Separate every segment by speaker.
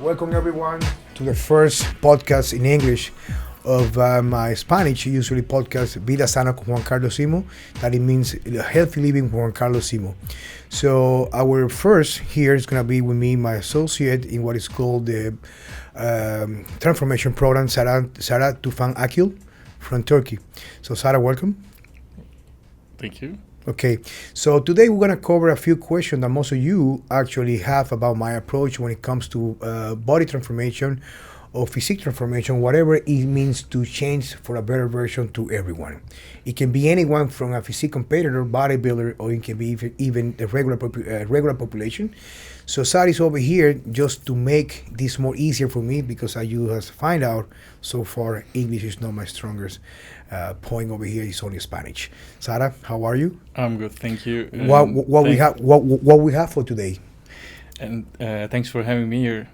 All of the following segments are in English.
Speaker 1: Welcome everyone to the first podcast in English of my Spanish, usually podcast Vida Sana con Juan Carlos Simó. That it means healthy living with Juan Carlos Simó. So our first here is going to be with me, my associate in what is called the transformation program, SAHRA TUFAN AKYOL from Turkey. So SAHRA, welcome.
Speaker 2: Thank you.
Speaker 1: Okay, so today we're going to cover a few questions that most of you actually have about my approach when it comes to body transformation or physique transformation, whatever it means to change for a better version to everyone. It can be anyone from a physique competitor, bodybuilder, or it can be even the regular population. So Sari is over here just to make this more easier for me because as you have find out so far, English is not my strongest point over here. It's only Spanish. Sara, how are you?
Speaker 2: I'm good, thank you.
Speaker 1: What we have for today?
Speaker 2: And thanks for having me here.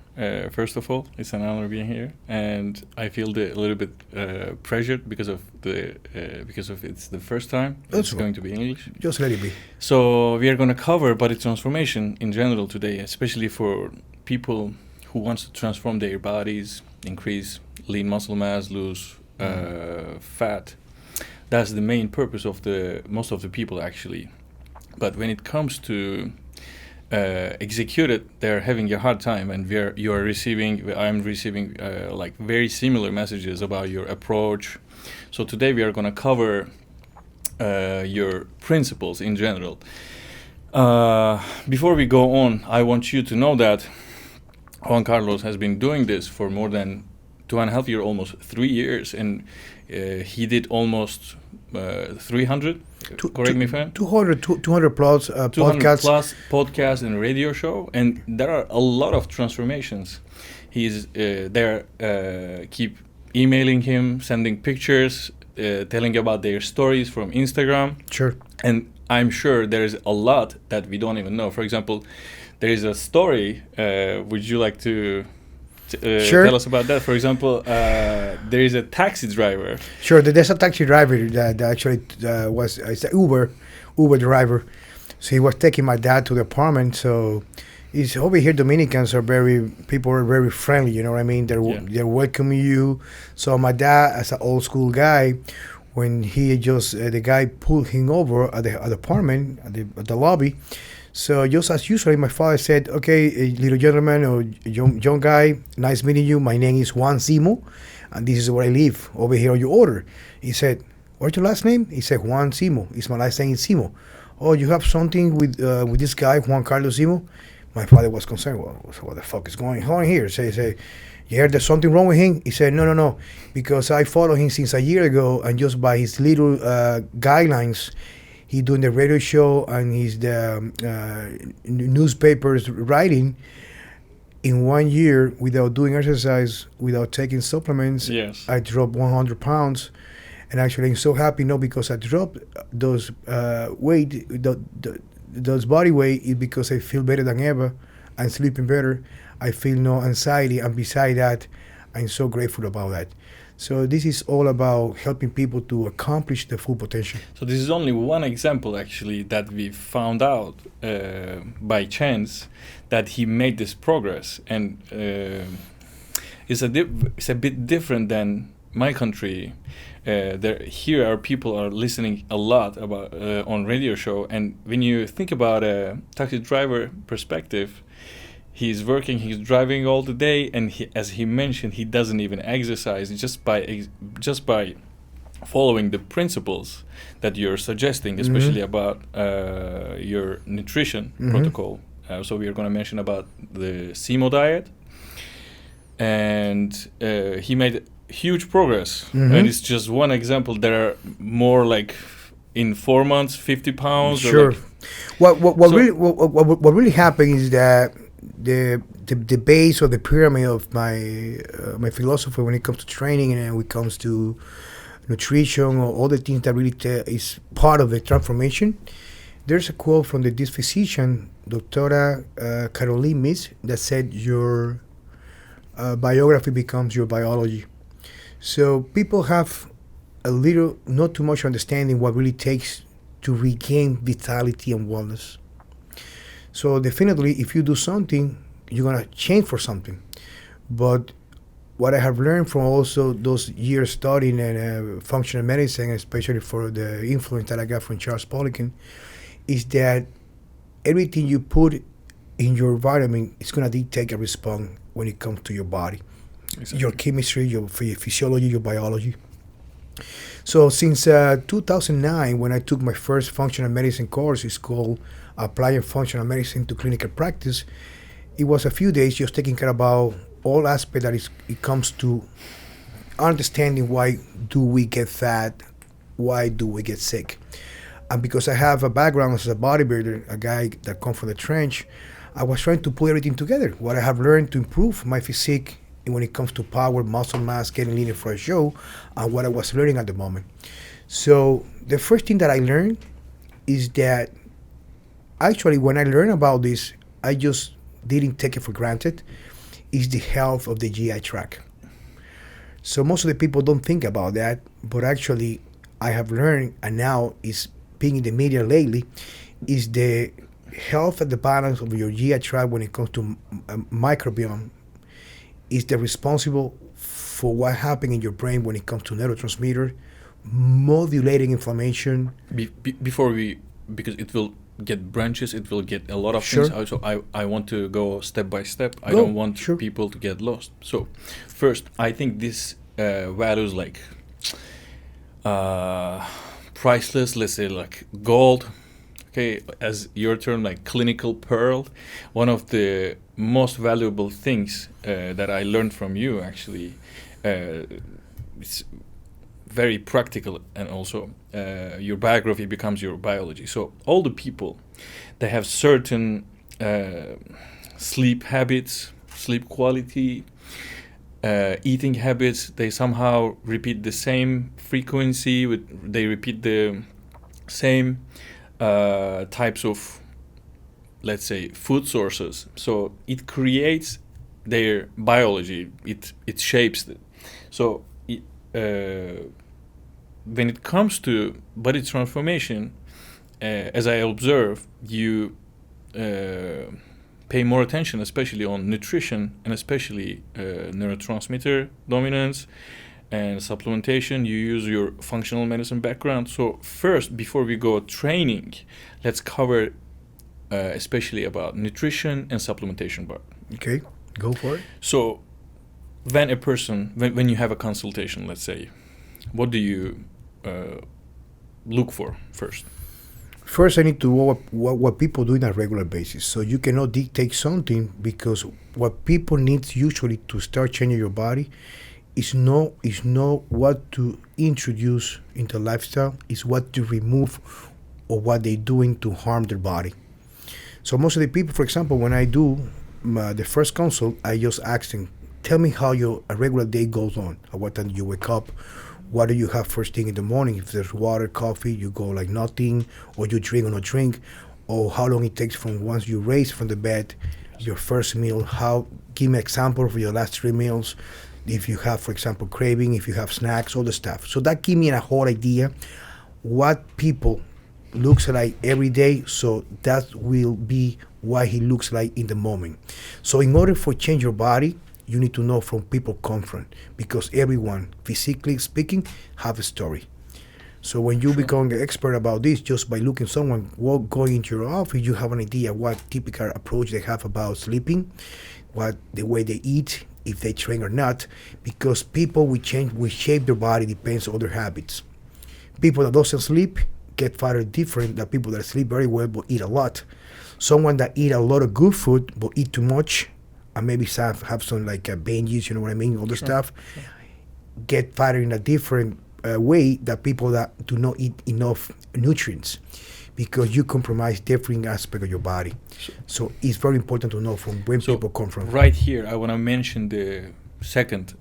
Speaker 2: First of all, it's an honor being here, and I feel a little bit pressured because of it's the first time it's going to be English.
Speaker 1: Just let it be.
Speaker 2: So we are going to cover body transformation in general today, especially for people who wants to transform their bodies, increase lean muscle mass, lose fat. That's the main purpose of most of the people actually. But when it comes to execute it, they're having a hard time, and I'm receiving like very similar messages about your approach. So today we are going to cover your principles in general. Before we go on, I want you to know that Juan Carlos has been doing this for more than 2.5 years, almost 3 years, and he did almost 300. Correct me if I'm
Speaker 1: 200 plus podcasts.
Speaker 2: Plus podcast and radio show, and there are a lot of transformations. He's keep emailing him, sending pictures, telling about their stories from Instagram.
Speaker 1: Sure.
Speaker 2: And I'm sure there is a lot that we don't even know. For example, there is a story. Would you like to
Speaker 1: sure.
Speaker 2: Tell us about that? For example, there is a taxi driver.
Speaker 1: Sure, there's a taxi driver that actually it's an Uber driver. So he was taking my dad to the apartment. So it's over here. Dominicans are people are very friendly. You know what I mean? They're welcoming you. So my dad, as an old school guy, when he the guy pulled him over at the apartment at the lobby. So just as usually, my father said, okay, little gentleman or young guy, nice meeting you. My name is Juan Simó, and this is where I live, over here on your order. He said, what's your last name? He said, Juan Simó. It's my last name is Simó. Oh, you have something with this guy, Juan Carlos Simó? My father was concerned. Well, what the fuck is going on here? So he said, you heard there's something wrong with him? He said, no, because I follow him since a year ago, and just by his little guidelines, he doing the radio show and he's the newspapers writing. In 1 year, without doing exercise, without taking supplements,
Speaker 2: yes,
Speaker 1: I dropped 100 pounds. And actually, I'm so happy, not because I dropped those those body weight, is because I feel better than ever. I'm sleeping better. I feel no anxiety. And beside that, I'm so grateful about that. So this is all about helping people to accomplish the full potential.
Speaker 2: So this is only one example, actually, that we found out by chance that he made this progress, and it's a bit different than my country. Here, our people are listening a lot about on radio show, and when you think about a taxi driver perspective. He's working, he's driving all the day, and as he mentioned, he doesn't even exercise just by following the principles that you're suggesting, especially about your nutrition protocol. So we are going to mention about the SIMO diet, and he made huge progress. And it's just one example. There are more like in 4 months, 50 pounds.
Speaker 1: Sure. What really happened is that the base or the pyramid of my philosophy when it comes to training and when it comes to nutrition or all the things that really is part of the transformation. There's a quote from this physician, Dr. Caroline Miss, that said your biography becomes your biology. So people have a little, not too much understanding what really takes to regain vitality and wellness. So definitely, if you do something, you're gonna change for something. But what I have learned from also those years studying in functional medicine, especially for the influence that I got from Charles Poliquin, is that everything you put in your environment is going to dictate a response when it comes to your body,
Speaker 2: Exactly.
Speaker 1: your chemistry, your physiology, your biology. So since 2009, when I took my first functional medicine course, it's called Applying Functional Medicine to Clinical Practice. It was a few days just taking care about all aspects that it comes to understanding why do we get fat, why do we get sick. And because I have a background as a bodybuilder, a guy that comes from the trench, I was trying to put everything together. What I have learned to improve my physique when it comes to power, muscle mass, getting leaner for a show, and what I was learning at the moment. So the first thing that I learned is that actually when I learned about this, I just didn't take it for granted, is the health of the GI tract. So most of the people don't think about that, but actually I have learned, and now is being in the media lately, is the health and the balance of your GI tract when it comes to microbiome is the responsible for what happens in your brain when it comes to neurotransmitter, modulating inflammation.
Speaker 2: Before we, because it will get branches, it will get a lot of
Speaker 1: Sure.
Speaker 2: things. Also, I want to go step by step. I
Speaker 1: Go,
Speaker 2: don't want
Speaker 1: sure.
Speaker 2: people to get lost. So, first, I think this values like priceless, let's say like gold, okay, as your term, like clinical pearl. One of the most valuable things that I learned from you, actually, it's very practical, and also your biography becomes your biology. So all the people, they have certain sleep habits, sleep quality, eating habits. They somehow repeat the same frequency. They repeat the same types of, let's say, food sources. So it creates their biology. It shapes it. So when it comes to body transformation, as I observe, you pay more attention, especially on nutrition, and especially neurotransmitter dominance and supplementation. You use your functional medicine background. So first, before we go training, let's cover especially about nutrition and supplementation part.
Speaker 1: Okay, go for it.
Speaker 2: So when a person, when you have a consultation, let's say, what do you look for first?
Speaker 1: First, I need to know what people do on a regular basis. So you cannot dictate something, because what people need usually to start changing your body is know what to introduce into lifestyle, is what to remove or what they're doing to harm their body. So most of the people, for example, when I do the first consult, I just ask them, tell me how your a regular day goes on. At what time do you wake up? What do you have first thing in the morning? If there's water, coffee, you go like nothing, or you drink or not drink, or how long it takes from once you raise from the bed, your first meal. Give me an example of your last 3 meals. If you have, for example, craving, if you have snacks, all the stuff. So that give me a whole idea what people looks like every day. So that will be what he looks like in the moment. So in order for change your body, you need to know from people come from, because everyone, physically speaking, have a story. So when you become an expert about this, just by looking someone going into your office, you have an idea what typical approach they have about sleeping, what the way they eat, if they train or not, because people will shape their body depends on their habits. People that doesn't sleep get fatter different than people that sleep very well but eat a lot. Someone that eat a lot of good food but eat too much, and maybe have some like binges, you know what I mean, all the stuff, get fatter in a different way than people that do not eat enough nutrients, because you compromise different aspect of your body. So it's very important to know from where people come from.
Speaker 2: Right here, I want to mention the second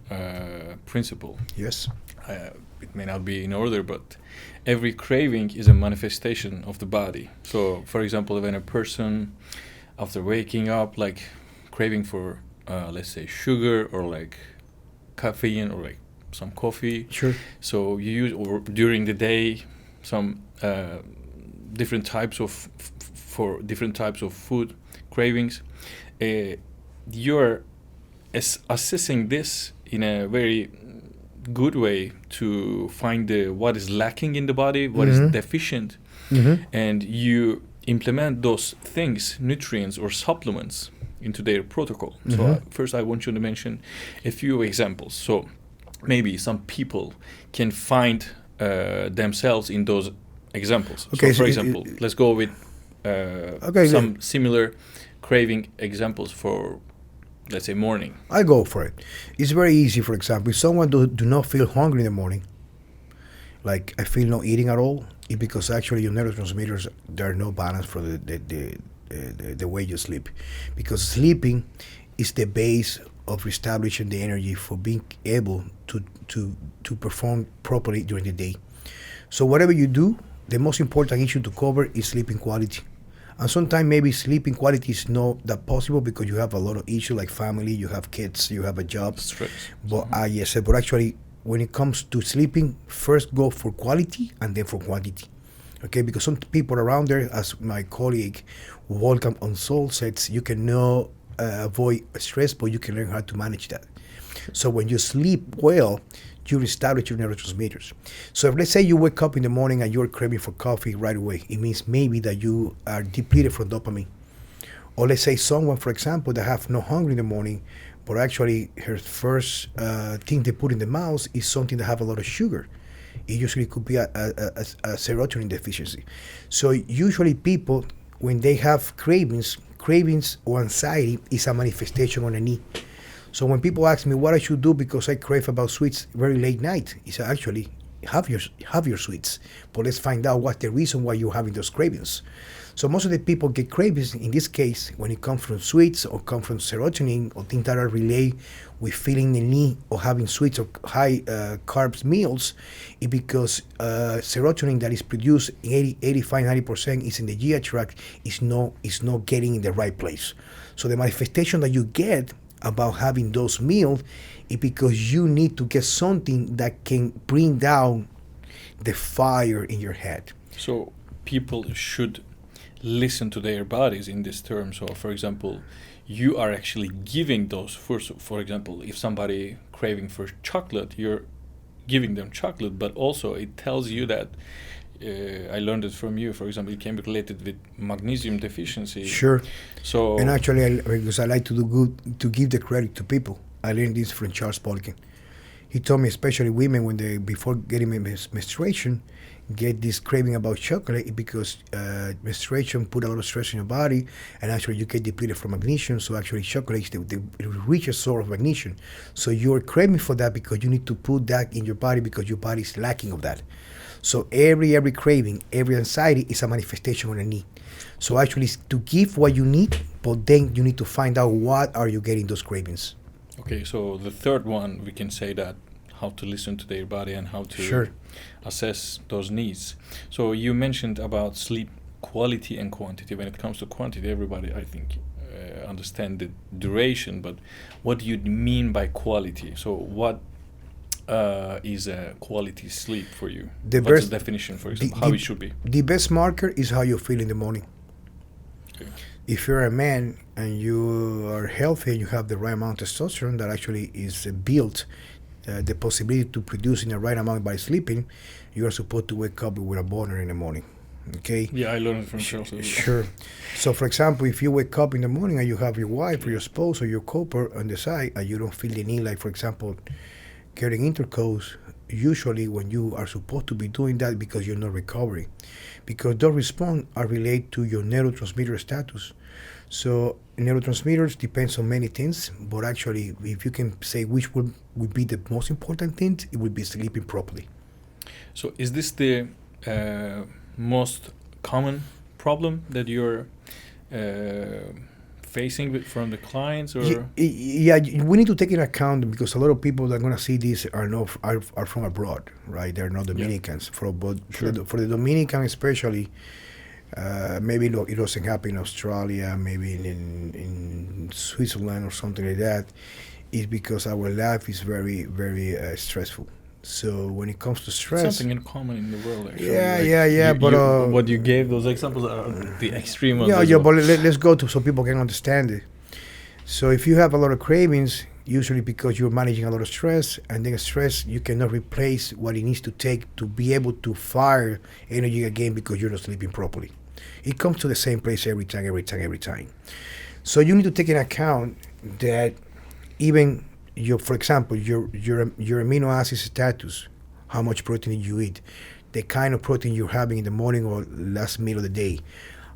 Speaker 2: principle.
Speaker 1: Yes.
Speaker 2: It may not be in order, but every craving is a manifestation of the body. So, for example, when a person, after waking up, like craving for, let's say, sugar or like caffeine or like some coffee.
Speaker 1: Sure.
Speaker 2: So you use, or during the day, some different types of for different types of food cravings. Your assessing this in a very good way to find what is lacking in the body, what is deficient, and you implement those things, nutrients or supplements, into their protocol. So first I want you to mention a few examples. So maybe some people can find themselves in those examples.
Speaker 1: Okay,
Speaker 2: so for example, let's go with some similar craving examples for, let's say, morning.
Speaker 1: I go for it. It's very easy. For example, if someone do not feel hungry in the morning, like I feel no eating at all, it's because actually your neurotransmitters, there are no balance for the way you sleep. Because sleeping is the base of reestablishing the energy for being able to perform properly during the day. So whatever you do, the most important issue to cover is sleeping quality. And sometimes maybe sleeping quality is not that possible because you have a lot of issues like family, you have kids, you have a job.
Speaker 2: Stress.
Speaker 1: But but actually, when it comes to sleeping, first go for quality and then for quantity. Okay, because some people around there, as my colleague Welcome on Soul says, you cannot avoid stress, but you can learn how to manage that. So when you sleep well, you establish your neurotransmitters. So if let's say you wake up in the morning and you're craving for coffee right away, it means maybe that you are depleted from dopamine. Or let's say someone, for example, that have no hunger in the morning, but actually her first thing they put in the mouth is something that have a lot of sugar. It usually could be a serotonin deficiency. So usually people, when they have cravings or anxiety is a manifestation on a need. So when people ask me what I should do because I crave about sweets very late night, it's actually have your sweets, but let's find out what's the reason why you're having those cravings. So most of the people get cravings in this case when it comes from sweets or come from serotonin or things that are related with feeling the need of having sweets or high carbs meals, is because serotonin that is produced 85-90% is in the GI tract is not getting in the right place. So the manifestation that you get about having those meals is because you need to get something that can bring down the fire in your head.
Speaker 2: So people should listen to their bodies in this term. So for example, you are actually giving those for example, if somebody craving for chocolate, you're giving them chocolate, but also it tells you that I learned it from you, for example, it can be related with magnesium deficiency.
Speaker 1: Sure.
Speaker 2: So
Speaker 1: and actually, because I like to do good, to give the credit to people, I learned this from Charles Poliquin. He told me, especially women, when they, before getting menstruation, get this craving about chocolate because menstruation put a lot of stress in your body, and actually you get depleted from magnesium. So actually chocolate is the richest source of magnesium. So you're craving for that because you need to put that in your body because your body is lacking of that. So every craving, every anxiety is a manifestation of a need. So actually it's to give what you need, but then you need to find out what are you getting those cravings.
Speaker 2: Okay, so the third one, we can say that how to listen to their body and how to assess those needs. So you mentioned about sleep quality and quantity. When it comes to quantity, everybody, I think, understand the duration, but what do you mean by quality? So what is a quality sleep for you? What's the definition, for example, how it should be? The
Speaker 1: best marker is how you feel in the morning.
Speaker 2: Okay.
Speaker 1: If you're a man and you are healthy, you have the right amount of testosterone that actually is built, the possibility to produce in the right amount by sleeping, you are supposed to wake up with a boner in the morning. Okay?
Speaker 2: Yeah, I learned it from Charles.
Speaker 1: Sure. So, for example, if you wake up in the morning and you have your wife or your spouse or your couple on the side and you don't feel the need, like, for example, getting intercourse, usually when you are supposed to be doing that because you're not recovering, because those responses are related to your neurotransmitter status. So neurotransmitters depends on many things, but actually if you can say which would be the most important thing, it would be sleeping properly.
Speaker 2: So is this the most common problem that you're facing from the clients, or?
Speaker 1: Yeah, we need to take into account because a lot of people that are going to see this are from abroad, right? They're not Dominicans. For the Dominican especially, maybe it doesn't happen in Australia, maybe in Switzerland or something like that. It's because our life is very, very stressful. So when it comes to stress,
Speaker 2: something in common in the world, actually.
Speaker 1: Yeah. But
Speaker 2: what you gave those examples are the extreme ones.
Speaker 1: But let's go to so people can understand it. So if you have a lot of cravings, usually because you're managing a lot of stress, and then stress, you cannot replace what it needs to take to be able to fire energy again because you're not sleeping properly. It comes to the same place every time. So you need to take into account that even for example, your amino acid status, how much protein you eat, the kind of protein you're having in the morning or last meal of the day,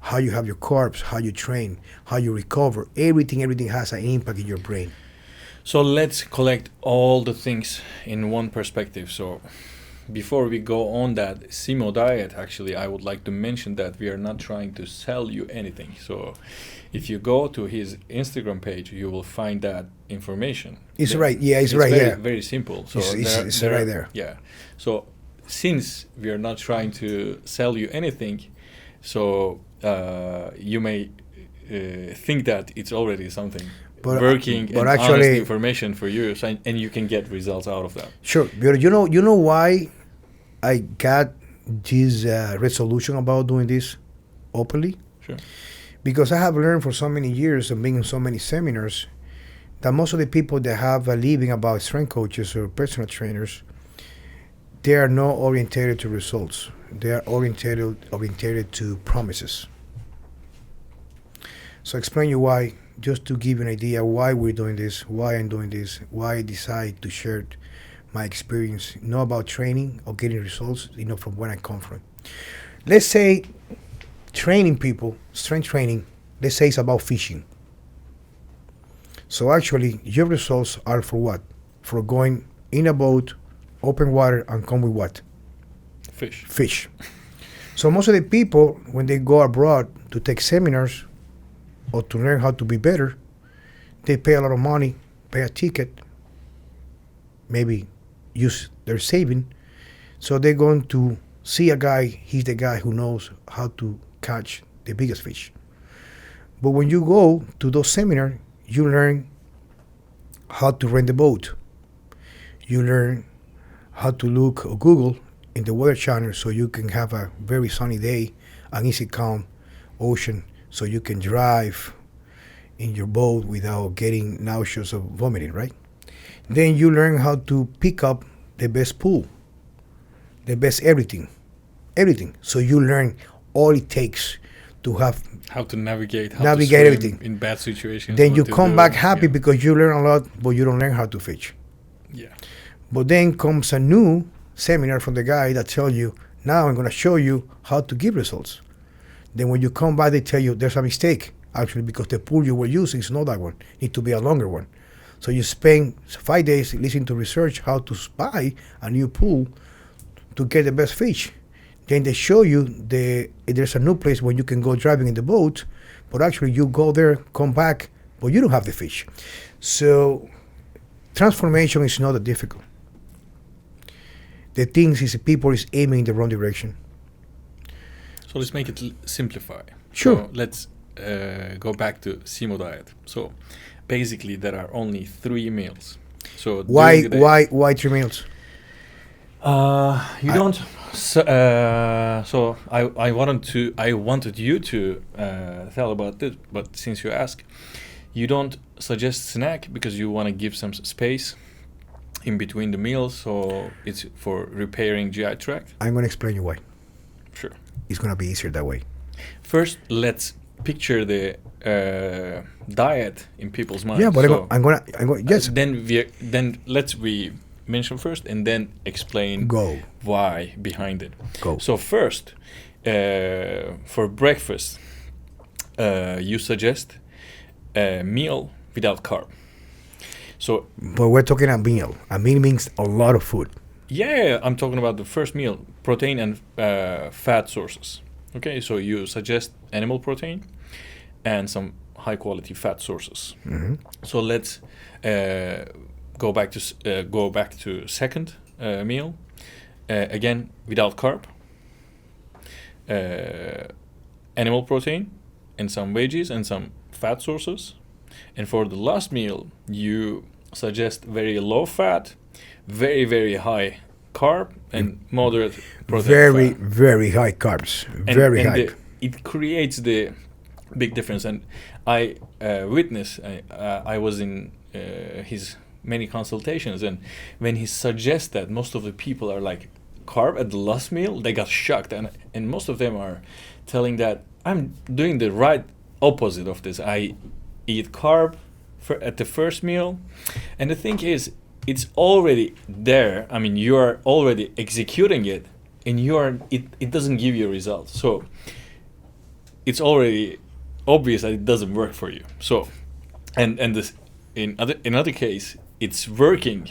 Speaker 1: how you have your carbs, how you train, how you recover, everything has an impact in your brain.
Speaker 2: So let's collect all the things in one perspective. So before we go on that SIMō diet, actually, I would like to mention that we are not trying to sell you anything. So if you go to his Instagram page, you will find that information.
Speaker 1: It's right. Yeah, it's right
Speaker 2: very,
Speaker 1: here.
Speaker 2: Very simple. So
Speaker 1: it's right there.
Speaker 2: Yeah. So since we are not trying to sell you anything, so you may think that it's already something working and actually honest information for you, so, and you can get results out of that.
Speaker 1: Sure. You know why I got this resolution about doing this openly?
Speaker 2: Sure.
Speaker 1: Because I have learned for so many years and being in so many seminars that most of the people that have a living about strength coaches or personal trainers, they are not orientated to results. They are orientated to promises. So explain you why, just to give you an idea why we're doing this, why I'm doing this, why I decide to share my experience, not about training or getting results, from where I come from. Let's say training people, strength training, let's say it's about fishing. So actually, your results are for what? For going in a boat, open water, and come with what? Fish. So most of the people, when they go abroad to take seminars or to learn how to be better, they pay a lot of money, pay a ticket, maybe use their saving. So they're going to see a guy, he's the guy who knows how to catch the biggest fish. But when you go to those seminars, you learn how to rent the boat. You learn how to look or Google in the weather channel so you can have a very sunny day, an easy calm ocean, so you can drive in your boat without getting nauseous or vomiting, right? Then you learn how to pick up the best pool, the best everything. So you learn all it takes to have
Speaker 2: how to navigate
Speaker 1: everything
Speaker 2: in bad situations.
Speaker 1: Then you come back happy because you learn a lot, but you don't learn how to fish.
Speaker 2: Yeah.
Speaker 1: But then comes a new seminar from the guy that tells you, now I'm going to show you how to give results. Then when you come back, they tell you there's a mistake, actually, because the pool you were using is not that one. It need to be a longer one. So you spend 5 days listening to research how to buy a new pool to get the best fish. Then they show you there's a new place where you can go driving in the boat, but actually you go there, come back, but you don't have the fish. So transformation is not that difficult. The thing is people is aiming in the wrong direction.
Speaker 2: So let's make it simplify.
Speaker 1: Sure.
Speaker 2: So let's go back to SIMō diet. So basically there are only 3 meals. So
Speaker 1: why 3 meals?
Speaker 2: You don't. So I wanted you to tell about this, but since you ask, you don't suggest snack because you want to give some space in between the meals, so it's for repairing GI tract.
Speaker 1: I'm going to explain you why.
Speaker 2: Sure.
Speaker 1: It's going to be easier that way.
Speaker 2: First, let's picture the diet in people's minds.
Speaker 1: Yeah, but so I'm going to yes.
Speaker 2: Then let's mention first and then explain why behind it. So first, for breakfast, you suggest a meal without carb. So,
Speaker 1: but we're talking a meal. A meal means a lot of food.
Speaker 2: Yeah, I'm talking about the first meal, protein and fat sources. Okay, so you suggest animal protein and some high quality fat sources.
Speaker 1: Mm-hmm.
Speaker 2: So let's go back to second meal. Again, without carb, animal protein and some veggies and some fat sources. And for the last meal, you suggest very low fat, very, very high carb, and moderate protein.
Speaker 1: Very high carbs. Very high.
Speaker 2: It creates the big difference. And I witnessed, I was in his many consultations, and when he suggests that, most of the people are like, carb at the last meal, they got shocked, and most of them are telling that I'm doing the right opposite of this. I eat carb at the first meal, and the thing is, it's already there. I mean, you are already executing it, and it doesn't give you results. So it's already obvious that it doesn't work for you. So, and this in other case, it's working.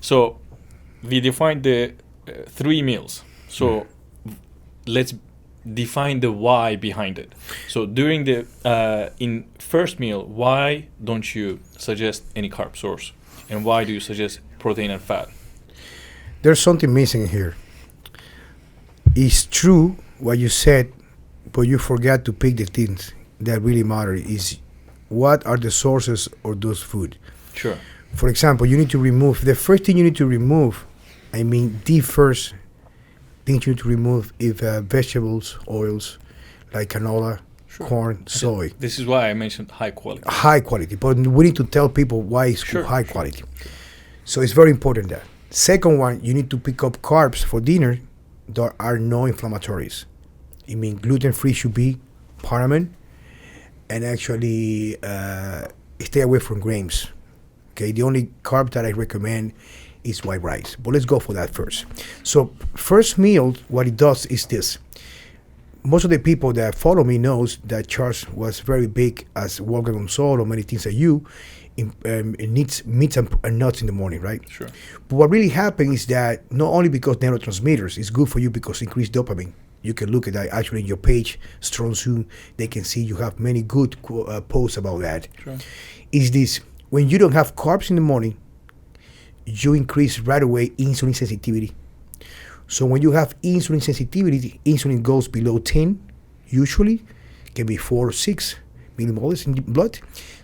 Speaker 2: So we define the 3 meals. So let's define the why behind it. So during the in first meal, why don't you suggest any carb source, and why do you suggest protein and fat?
Speaker 1: There's something missing here. It's true what you said, but you forgot to pick the things that really matter. Is what are the sources of those food?
Speaker 2: Sure.
Speaker 1: For example, you need to remove the first thing you need to remove. I mean, the first thing you need to remove is vegetables, oils, like canola,
Speaker 2: Sure.
Speaker 1: corn, soy.
Speaker 2: This is why I mentioned high quality.
Speaker 1: High quality, but we need to tell people why it's high quality. So it's very important that. Second one, you need to pick up carbs for dinner that are no inflammatories. I mean, gluten-free should be paramount, and actually stay away from grains. Okay, the only carb that I recommend is white rice. But let's go for that first. So first meal, what it does is this. Most of the people that follow me knows that Charles was very big as working on soul or many things that you needs meat and nuts in the morning, right?
Speaker 2: Sure.
Speaker 1: But what really happens is that not only because neurotransmitters is good for you because increased dopamine. You can look at that actually in your page, Strong Soon. They can see you have many good posts about that.
Speaker 2: Sure.
Speaker 1: Is this, when you don't have carbs in the morning, you increase right away insulin sensitivity. So when you have insulin sensitivity, insulin goes below 10, usually, can be 4 or 6 millimoles in the blood.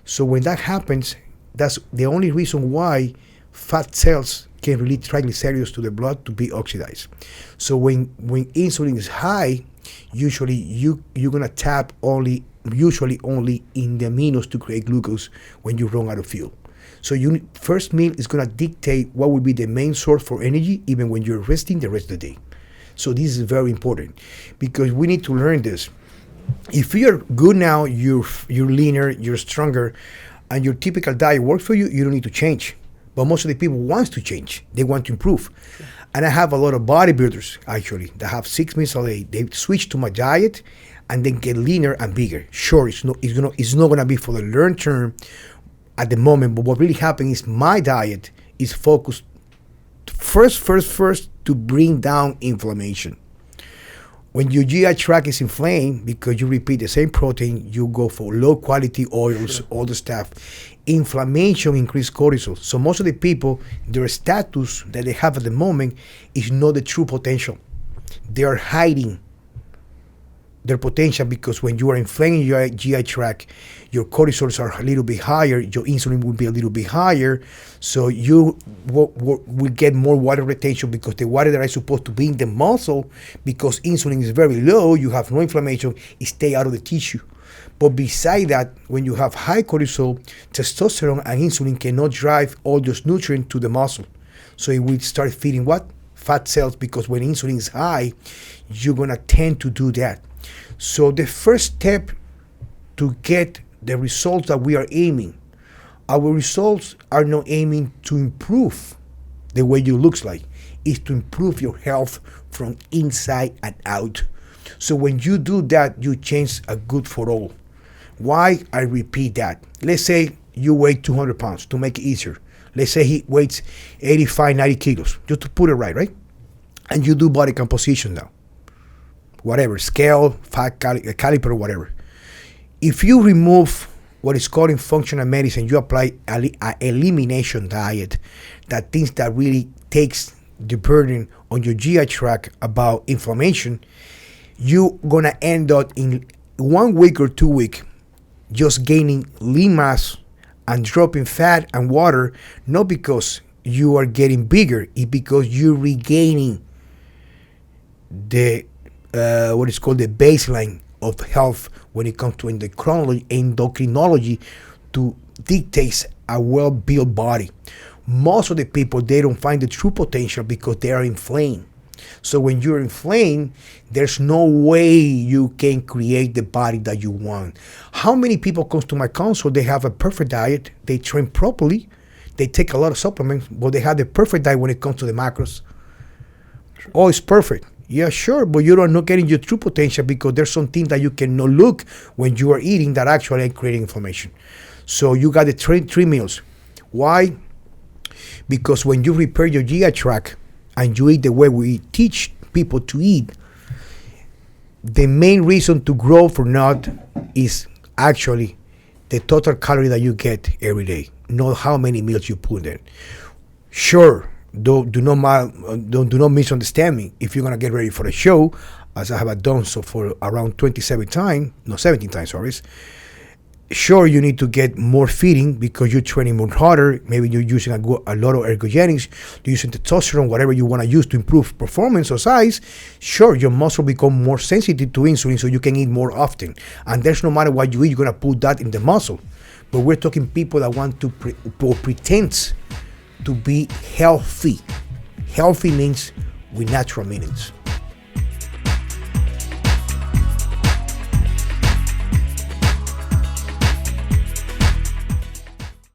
Speaker 1: So when that happens, that's the only reason why fat cells can release triglycerides to the blood to be oxidized. So when insulin is high, usually you're gonna tap usually only in the aminos to create glucose when you run out of fuel. So first meal is gonna dictate what will be the main source for energy even when you're resting the rest of the day. So this is very important because we need to learn this. If you're good now, you're leaner, you're stronger, and your typical diet works for you, you don't need to change. But most of the people want to change. They want to improve. Sure. And I have a lot of bodybuilders, actually, that have 6 meals a day. They switch to my diet and then get leaner and bigger. Sure, it's not going to be for the long term at the moment, but what really happens is my diet is focused first to bring down inflammation. When your GI tract is inflamed because you repeat the same protein, you go for low quality oils, sure, all the stuff. Inflammation increases cortisol. So most of the people, their status that they have at the moment is not the true potential. They are hiding their potential because when you are inflaming your GI tract, your cortisols are a little bit higher, your insulin will be a little bit higher, so you will get more water retention because the water that is supposed to be in the muscle, because insulin is very low, you have no inflammation, it stay out of the tissue. But beside that, when you have high cortisol, testosterone and insulin cannot drive all those nutrients to the muscle. So it will start feeding what? Fat cells, because when insulin is high, you're gonna tend to do that. So the first step to get the results that we are aiming, our results are not aiming to improve the way you looks like, is to improve your health from inside and out. So when you do that, you change a good for all. Why I repeat that? Let's say you weigh 200 pounds to make it easier. Let's say he weighs 85, 90 kilos, just to put it right? And you do body composition now. Whatever, scale, fat caliper, whatever. If you remove what is called in functional medicine, you apply an elimination diet, that things that really takes the burden on your GI tract about inflammation, you're gonna end up in 1 week or 2 weeks just gaining lean mass and dropping fat and water, not because you are getting bigger, it's because you're regaining the what is called the baseline of health when it comes to endocrinology to dictate a well-built body. most of the people, they don't find the true potential because they are inflamed. So when you're inflamed, there's no way you can create the body that you want. How many people comes to my consult, they have a perfect diet, they train properly, they take a lot of supplements, but they have the perfect diet when it comes to the macros. Sure. Oh, it's perfect. Yeah, sure, but you're not getting your true potential because there's some things that you cannot look when you are eating that actually are creating inflammation. So you got the three meals. Why? Because when you repair your GI tract and you eat the way we teach people to eat, the main reason to grow or not is actually the total calorie that you get every day, not how many meals you put in. Sure, do not misunderstand me. If you're gonna get ready for the show, as I have done so for around 17 times, sorry. Sure, you need to get more feeding because you're training more harder. Maybe you're using a lot of ergogenics, you're using testosterone, whatever you want to use to improve performance or size. Sure, your muscle become more sensitive to insulin, so you can eat more often. And there's no matter what you eat, you're going to put that in the muscle. But we're talking people that want to pretend to be healthy. Healthy means with natural meanings.